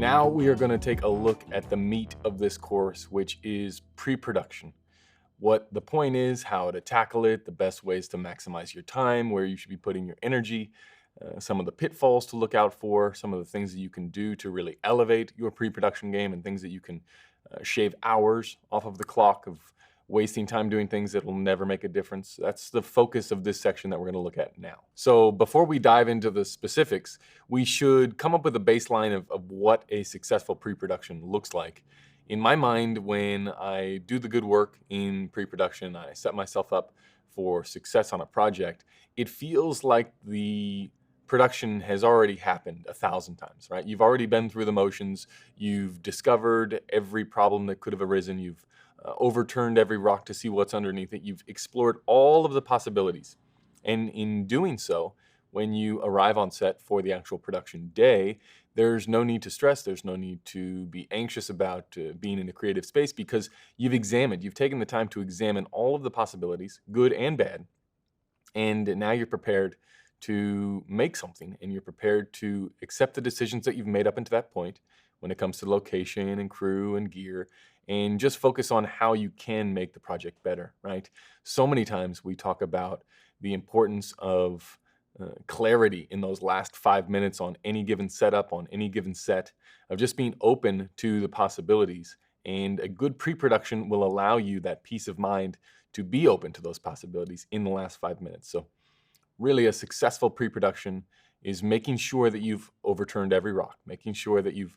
Now we are going to take a look at the meat of this course, which is pre-production. What the point is, how to tackle it, the best ways to maximize your time, where you should be putting your energy, some of the pitfalls to look out for, some of the things that you can do to really elevate your pre-production game, and things that you can shave hours off of the clock of wasting time doing things that will never make a difference. That's the focus of this section that we're going to look at now. So before we dive into the specifics, we should come up with a baseline of what a successful pre-production looks like. In my mind, when I do the good work in pre-production, I set myself up for success on a project, it feels like the production has already happened 1,000 times, right? You've already been through the motions. You've discovered every problem that could have arisen. You've overturned every rock to see what's underneath it. You've explored all of the possibilities. And in doing so, when you arrive on set for the actual production day, there's no need to stress. There's no need to be anxious about being in a creative space, because you've taken the time to examine all of the possibilities, good and bad. And now you're prepared to make something, and you're prepared to accept the decisions that you've made up until that point when it comes to location and crew and gear, and just focus on how you can make the project better, right? So many times we talk about the importance of clarity in those last 5 minutes on any given setup, on any given set, of just being open to the possibilities. And a good pre production will allow you that peace of mind to be open to those possibilities in the last 5 minutes. So, really, a successful pre production is making sure that you've overturned every rock, making sure that you've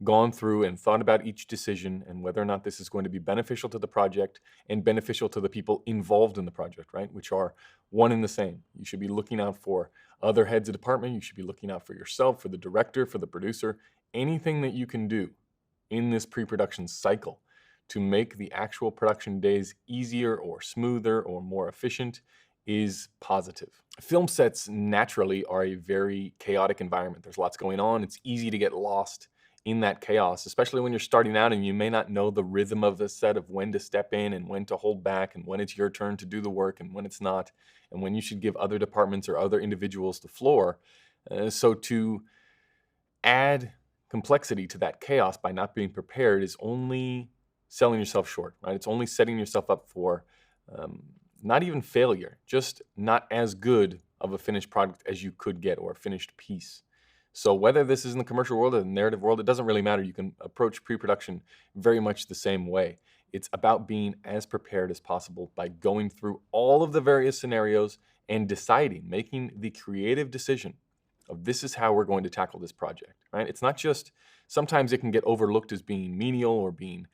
gone through and thought about each decision and whether or not this is going to be beneficial to the project and beneficial to the people involved in the project, right? Which are one and the same. You should be looking out for other heads of department. You should be looking out for yourself, for the director, for the producer, anything that you can do in this pre-production cycle to make the actual production days easier or smoother or more efficient is positive. Film sets naturally are a very chaotic environment. There's lots going on. It's easy to get lost in that chaos, especially when you're starting out and you may not know the rhythm of the set, of when to step in and when to hold back, and when it's your turn to do the work and when it's not, and when you should give other departments or other individuals the floor. So to add complexity to that chaos by not being prepared is only selling yourself short, right? It's only setting yourself up for not even failure, just not as good of a finished product as you could get, or a finished piece. So whether this is in the commercial world or the narrative world, it doesn't really matter. You can approach pre-production very much the same way. It's about being as prepared as possible by going through all of the various scenarios and deciding, making the creative decision of this is how we're going to tackle this project, right? It's not just, sometimes it can get overlooked as being menial or being,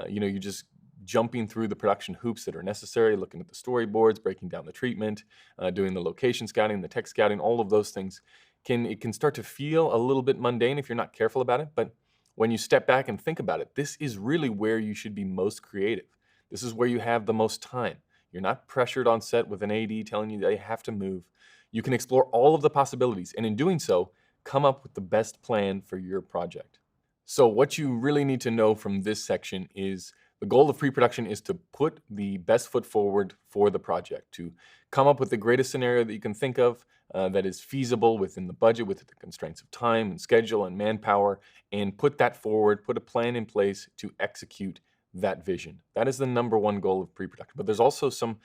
you're just jumping through the production hoops that are necessary, looking at the storyboards, breaking down the treatment, doing the location scouting, the tech scouting, all of those things. It can start to feel a little bit mundane if you're not careful about it. But when you step back and think about it, this is really where you should be most creative. This is where you have the most time. You're not pressured on set with an AD telling you that you have to move. You can explore all of the possibilities, and in doing so, come up with the best plan for your project. So what you really need to know from this section is the goal of pre-production is to put the best foot forward for the project, to come up with the greatest scenario that you can think of that is feasible within the budget, with the constraints of time and schedule and manpower, and put that forward, put a plan in place to execute that vision. That is the number one goal of pre-production. But there's also some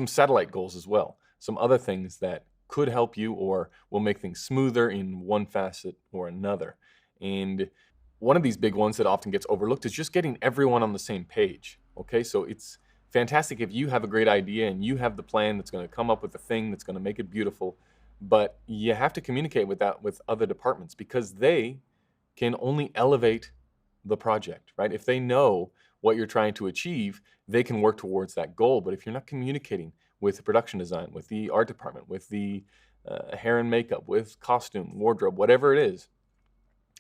satellite goals as well, some other things that could help you or will make things smoother in one facet or another. And one of these big ones that often gets overlooked is just getting everyone on the same page. Okay, so it's fantastic if you have a great idea and you have the plan that's going to come up with the thing that's going to make it beautiful, but you have to communicate with that with other departments, because they can only elevate the project, right? If they know what you're trying to achieve, they can work towards that goal. But if you're not communicating with the production design, with the art department, with the hair and makeup, with costume, wardrobe, whatever it is,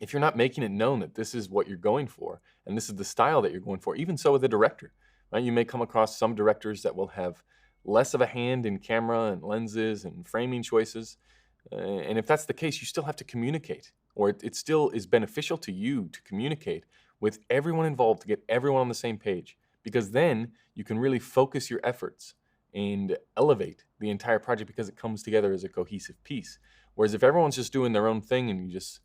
if you're not making it known that this is what you're going for and this is the style that you're going for, even so with a director, right? You may come across some directors that will have less of a hand in camera and lenses and framing choices. And if that's the case, you still have to communicate, or it still is beneficial to you to communicate with everyone involved to get everyone on the same page, because then you can really focus your efforts and elevate the entire project because it comes together as a cohesive piece. Whereas if everyone's just doing their own thing and you just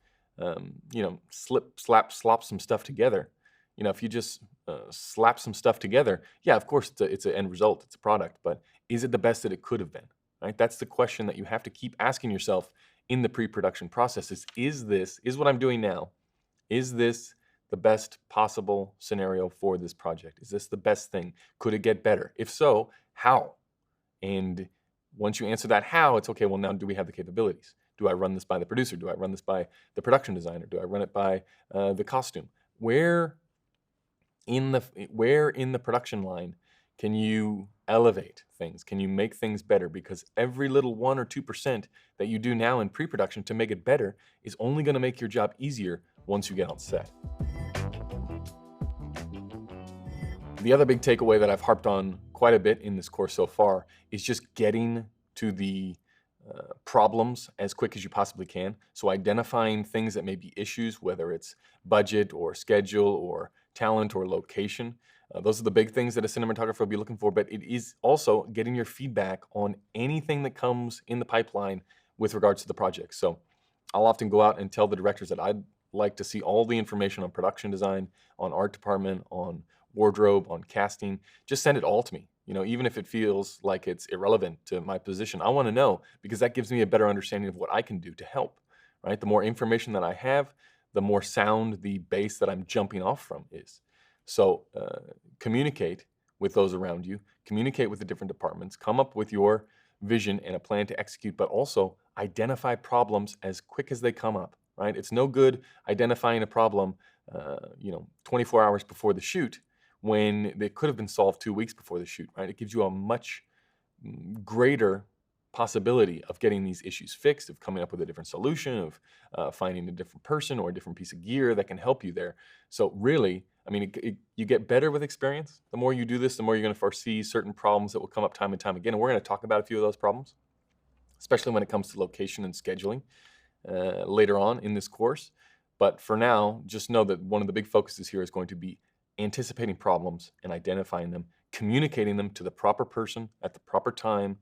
slop some stuff together. If you just slap some stuff together, yeah, of course it's an end result, it's a product, but is it the best that it could have been? Right? That's the question that you have to keep asking yourself in the pre-production process. Is what I'm doing now? Is this the best possible scenario for this project? Is this the best thing? Could it get better? If so, how? And once you answer that how, it's okay, well, now do we have the capabilities? Do I run this by the producer? Do I run this by the production designer? Do I run it by the costume? Where in the production line can you elevate things? Can you make things better? Because every little 1 or 2% that you do now in pre-production to make it better is only going to make your job easier once you get on set. The other big takeaway that I've harped on quite a bit in this course so far is just getting to the problems as quick as you possibly can. So identifying things that may be issues, whether it's budget or schedule or talent or location. Those are the big things that a cinematographer will be looking for, but it is also getting your feedback on anything that comes in the pipeline with regards to the project. So I'll often go out and tell the directors that I'd like to see all the information on production design, on art department, on wardrobe, on casting. Just send it all to me. Even if it feels like it's irrelevant to my position, I want to know, because that gives me a better understanding of what I can do to help, right? The more information that I have, the more sound the base that I'm jumping off from is. So communicate with those around you, communicate with the different departments, come up with your vision and a plan to execute, but also identify problems as quick as they come up, right? It's no good identifying a problem, 24 hours before the shoot when they could have been solved 2 weeks before the shoot, right? It gives you a much greater possibility of getting these issues fixed, of coming up with a different solution, of finding a different person or a different piece of gear that can help you there. So really, you get better with experience. The more you do this, the more you're going to foresee certain problems that will come up time and time again. And we're going to talk about a few of those problems, especially when it comes to location and scheduling later on in this course. But for now, just know that one of the big focuses here is going to be anticipating problems and identifying them, communicating them to the proper person at the proper time,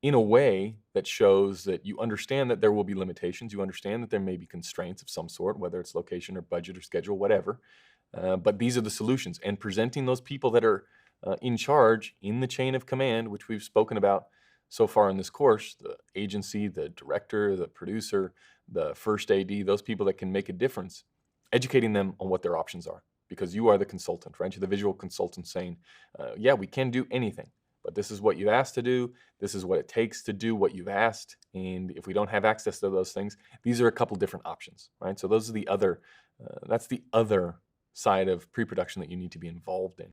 in a way that shows that you understand that there will be limitations. You understand that there may be constraints of some sort, whether it's location or budget or schedule, whatever. But these are the solutions. And presenting those people that are in charge in the chain of command, which we've spoken about so far in this course, the agency, the director, the producer, the first AD, those people that can make a difference, educating them on what their options are. Because you are the consultant, right? You're the visual consultant saying, yeah, we can do anything, but this is what you've asked to do. This is what it takes to do what you've asked. And if we don't have access to those things, these are a couple different options, right? So those are that's the other side of pre-production that you need to be involved in.